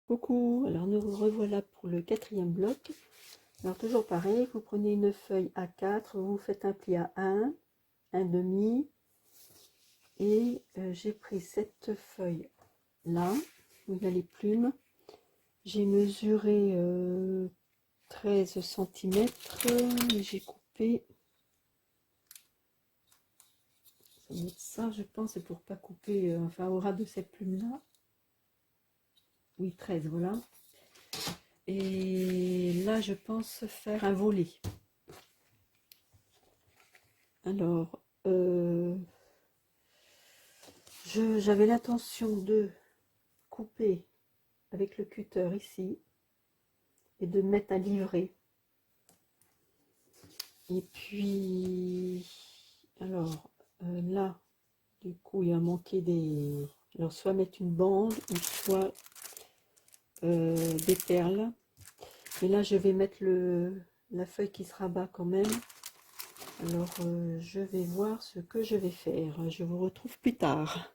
Coucou, alors nous revoilà pour le quatrième bloc. Alors toujours pareil, vous prenez une feuille A4, vous faites un pli à 1, un demi, et j'ai pris cette feuille là, où il y a les plumes. J'ai mesuré 13 cm, j'ai coupé, ça doit être ça je pense, c'est pour pas couper, enfin au ras de cette plume là. Oui, 13, voilà. Et là, je pense faire un volet. Alors, j'avais l'intention de couper avec le cutter ici et de mettre un livret. Et puis, alors, là, du coup, il a manqué des... Alors, soit mettre une bande ou soit des perles. Mais là, je vais mettre la feuille qui se rabat quand même. Alors, je vais voir ce que je vais faire. Je vous retrouve plus tard.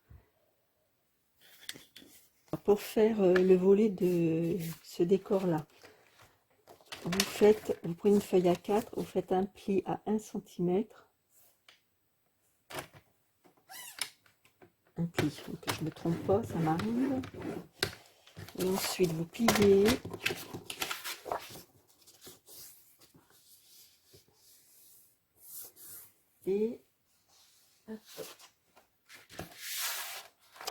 Pour faire le volet de ce décor-là, vous prenez une feuille A4, vous faites un pli à 1 cm. Un pli, donc je ne me trompe pas, ça m'arrive. Et ensuite, vous pliez. Et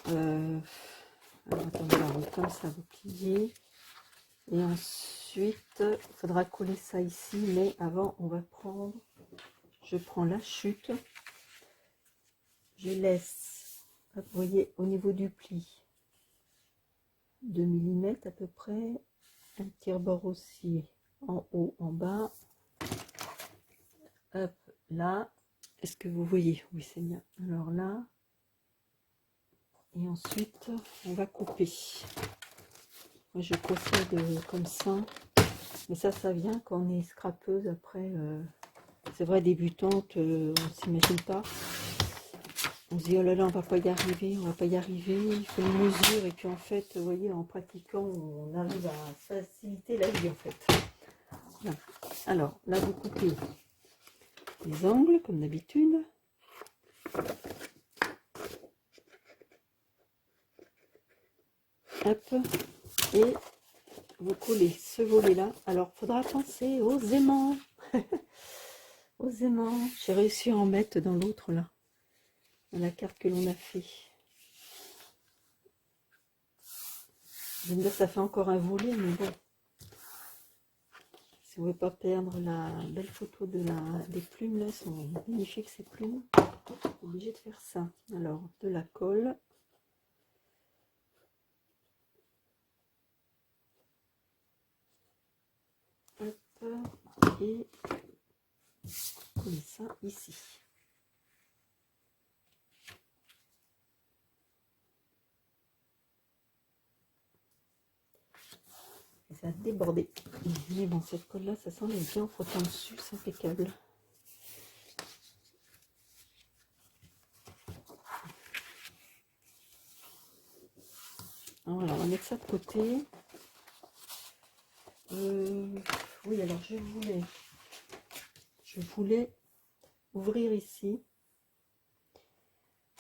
alors attendez, comme ça vous pliez, et ensuite il faudra coller ça ici, mais avant on va prendre, je prends la chute, je laisse, vous voyez, au niveau du pli 2 mm à peu près, un petit rebord aussi en haut, en bas, hop là, est-ce que vous voyez? Oui, c'est bien. Alors là, et ensuite on va couper. Moi je procède comme ça, mais ça vient quand on est scrapeuse. Après c'est vrai, débutante, on s'imagine pas, on se dit oh là là, on va pas y arriver, on va pas y arriver, il faut une mesure. Et puis en fait, vous voyez, en pratiquant on arrive à faciliter la vie en fait. Voilà. Alors là vous coupez les angles comme d'habitude. Hop, et vous collez ce volet là. Alors faudra penser aux aimants. Aux aimants, j'ai réussi à en mettre dans l'autre là, dans la carte que l'on a fait. Je vais me dire, ça fait encore un volet, mais bon, si vous ne voulez pas perdre la belle photo des plumes là, sont magnifiques ces plumes, obligé de faire ça. Alors de la colle, hop, et coller ça ici. Et ça a débordé, mais bon, cette colle là, ça s'enlève bien en frottant dessus, c'est impeccable. Voilà, on va mettre ça de côté. Oui, alors je voulais ouvrir ici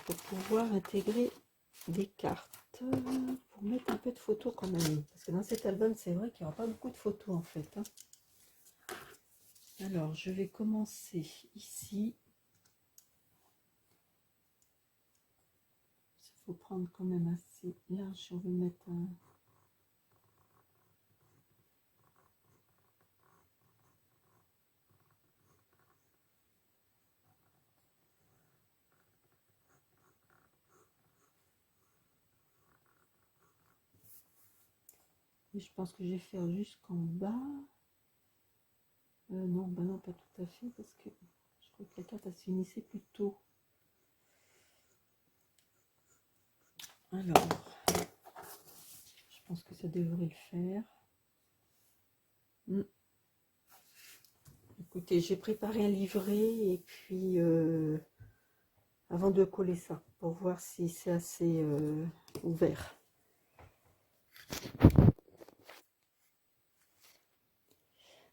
pour pouvoir intégrer des cartes, pour mettre un peu de photos quand même, parce que dans cet album c'est vrai qu'il n'y aura pas beaucoup de photos en fait, hein. Alors je vais commencer ici. Il faut prendre quand même assez large, on veut mettre un... Et je pense que je vais faire jusqu'en bas. Non, bah non, pas tout à fait, parce que je crois que la carte elle s'unissait plus tôt. Alors, je pense que ça devrait le faire. Écoutez, j'ai préparé un livret et puis avant de coller ça, pour voir si c'est assez ouvert.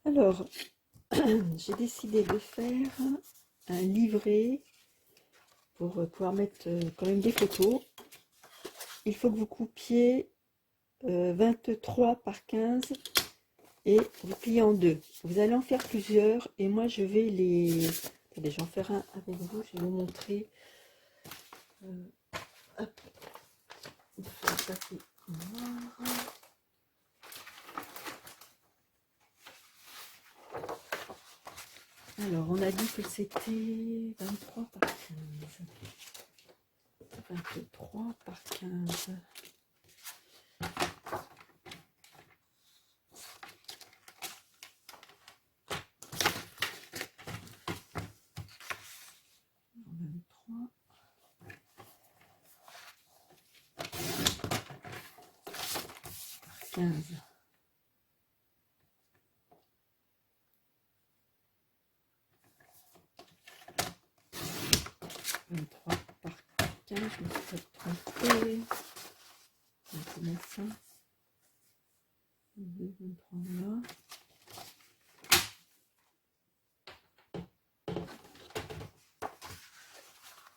Alors, j'ai décidé de faire un livret pour pouvoir mettre quand même des photos. Il faut que vous coupiez 23 par 15 et vous pliez en deux. Vous allez en faire plusieurs et moi je vais les... Attendez, je vais en faire un avec vous, je vais vous montrer. Hop. Ça, c'est noir. Alors, on a dit que c'était 23 par 15. 23 par 15. Par 15. Par 15, je me suis peut-être trompée. On commence ça. 2, 23 là.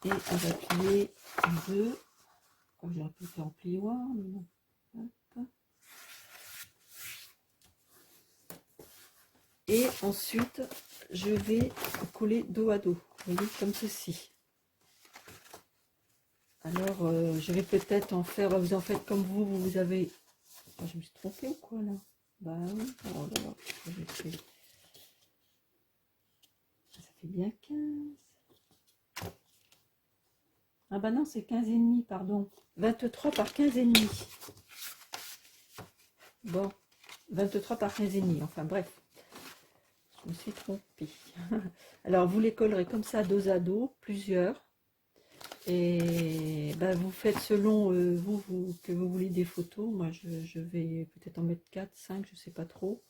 Et on va plier en deux. Comme j'aurais pu faire en plioir, mais non. Hop. Et ensuite, je vais coller dos à dos. Vous voyez, comme ceci. Alors, je vais peut-être en faire, vous en faites comme vous avez... Oh, je me suis trompée ou quoi, là? Bah oui, oh là là, ça fait bien 15. Ah bah non, c'est 15 et demi, pardon. 23 par 15 et demi. Bon, 23 par 15 et demi, enfin bref. Je me suis trompée. Alors, vous les collerez comme ça, dos à dos, plusieurs. Et bah, vous faites selon que vous voulez des photos. Moi, je vais peut-être en mettre 4, 5, je sais pas trop.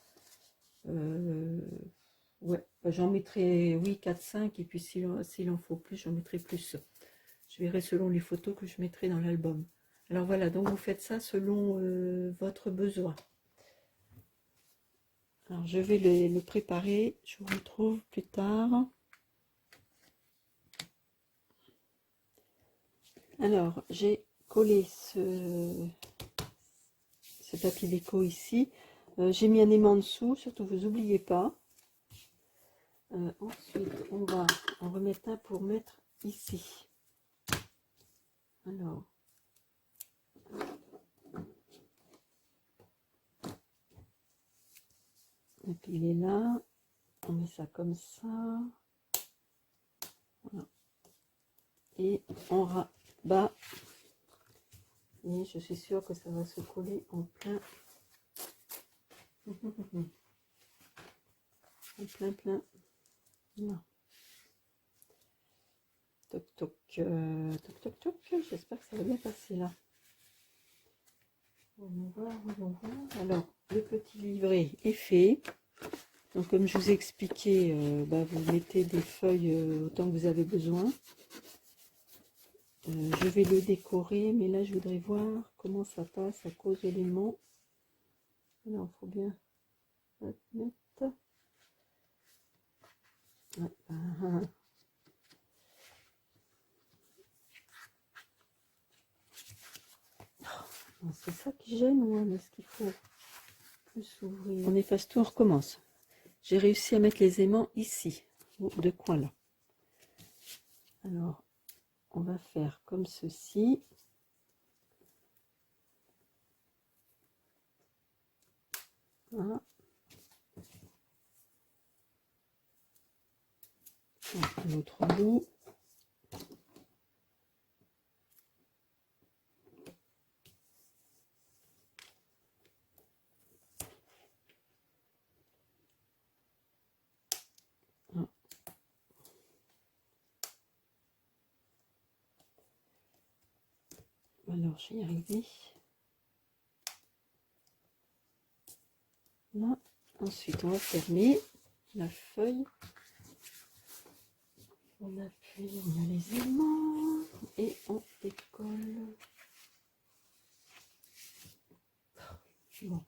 Ouais, bah, j'en mettrai, oui, 4, 5. Et puis, s'il en faut plus, j'en mettrai plus. Je verrai selon les photos que je mettrai dans l'album. Alors voilà, donc vous faites ça selon votre besoin. Alors, je vais le préparer. Je vous retrouve plus tard. Alors, j'ai collé ce papier déco ici. J'ai mis un aimant en dessous, surtout vous n'oubliez pas. Ensuite, on va en remettre un pour mettre ici. Alors, et puis il est là. On met ça comme ça. Voilà. Et on rabat. Et je suis sûre que ça va se coller en plein. En plein. Là. Toc toc. Toc toc toc. J'espère que ça va bien passer là. On va voir. Alors, le petit livret est fait. Donc, comme je vous ai expliqué, vous mettez des feuilles autant que vous avez besoin. Je vais le décorer, mais là, je voudrais voir comment ça passe à cause de l'aimant. Alors, il faut bien mettre. Ouais. C'est ça qui gêne, ouais, est-ce qu'il faut plus s'ouvrir? On efface tout, on recommence. J'ai réussi à mettre les aimants ici, aux deux coins là. Alors, on va faire comme ceci. Voilà. L'autre bout. Alors, je vais y arriver. Là. Ensuite, on va fermer la feuille. On appuie, on a les aimants et on décolle. Bon.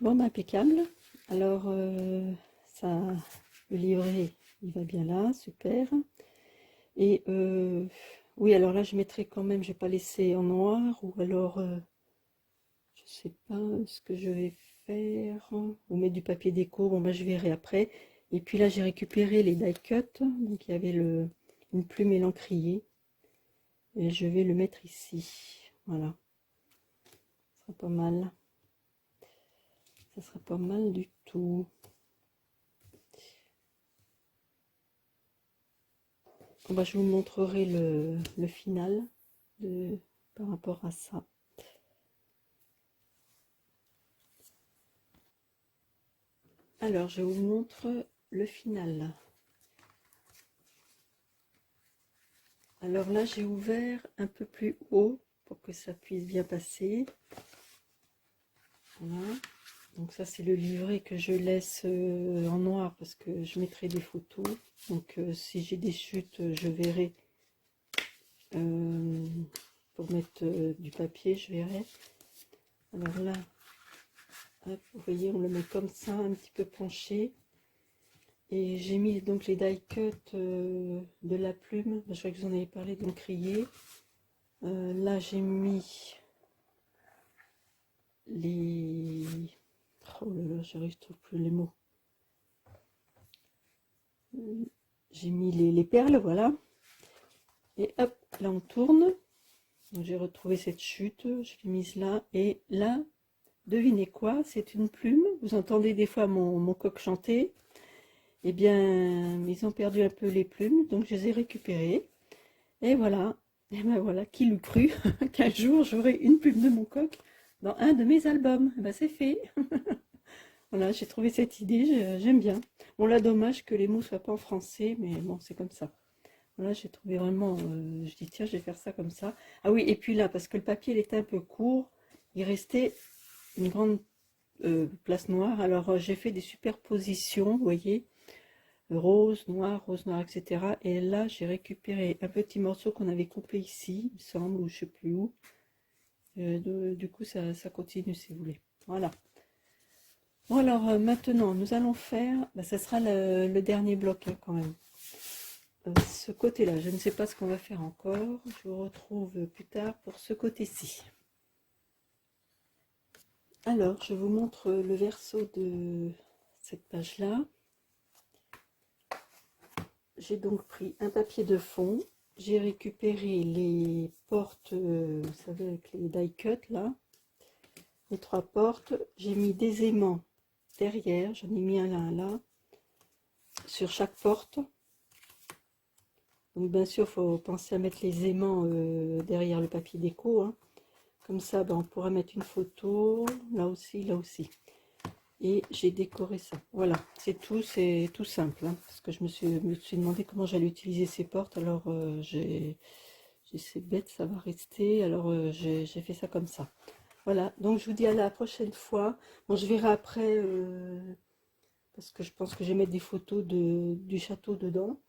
Bon, bah, impeccable. Alors, ça, le livret, il va bien là, super. Et oui, alors là, je mettrai quand même, je vais pas laisser en noir, ou alors, je sais pas ce que je vais faire, ou mettre du papier déco, bon, bah, je verrai après. Et puis là, j'ai récupéré les die cut, donc il y avait une plume et l'encrier. Et je vais le mettre ici, voilà. Ça sera pas mal. Ça sera pas mal du tout. Bon, bah, je vous montrerai le final par rapport à ça. Alors, je vous montre le final. Alors là, j'ai ouvert un peu plus haut pour que ça puisse bien passer. Voilà. Donc ça, c'est le livret que je laisse en noir parce que je mettrai des photos. Donc si j'ai des chutes, je verrai. Pour mettre du papier, je verrai. Alors là, hop, vous voyez, on le met comme ça, un petit peu penché. Et j'ai mis donc les die cut de la plume. Je crois que vous en avez parlé de l'encrier. Là, j'ai mis les... Oh là là, j'arrive, trouve plus les mots. J'ai mis les perles, voilà. Et hop, là on tourne. J'ai retrouvé cette chute, je l'ai mise là. Et là, devinez quoi? C'est une plume. Vous entendez des fois mon coq chanter. Eh bien, ils ont perdu un peu les plumes, donc je les ai récupérées. Et voilà. Et ben voilà, qui l'eût cru qu'un jour j'aurai une plume de mon coq dans un de mes albums. Ben, c'est fait. Voilà, j'ai trouvé cette idée, j'aime bien. Bon là, dommage que les mots soient pas en français, mais bon, c'est comme ça. Voilà, j'ai trouvé vraiment, je dis tiens, je vais faire ça comme ça. Ah oui, et puis là, parce que le papier il était un peu court, il restait une grande place noire. Alors j'ai fait des superpositions, vous voyez, rose, noir, etc. Et là, j'ai récupéré un petit morceau qu'on avait coupé ici, il me semble, ou je sais plus où. Du coup, ça continue si vous voulez. Voilà. Bon alors maintenant nous allons faire, bah, ça sera le dernier bloc hein, quand même. Ce côté là, je ne sais pas ce qu'on va faire encore, je vous retrouve plus tard pour ce côté-ci. Alors je vous montre le verso de cette page là. J'ai donc pris un papier de fond, j'ai récupéré les portes, vous savez avec les die cut là, les 3 portes, j'ai mis des aimants derrière, j'en ai mis un là, sur chaque porte. Donc bien sûr, il faut penser à mettre les aimants derrière le papier déco. Hein. Comme ça, ben, on pourra mettre une photo, là aussi, là aussi. Et j'ai décoré ça. Voilà, c'est tout simple. Hein, parce que je me suis demandé comment j'allais utiliser ces portes. Alors, c'est bête, ça va rester. Alors, j'ai fait ça comme ça. Voilà, donc je vous dis à la prochaine fois. Bon, je verrai après, parce que je pense que je vais mettre des photos du château dedans.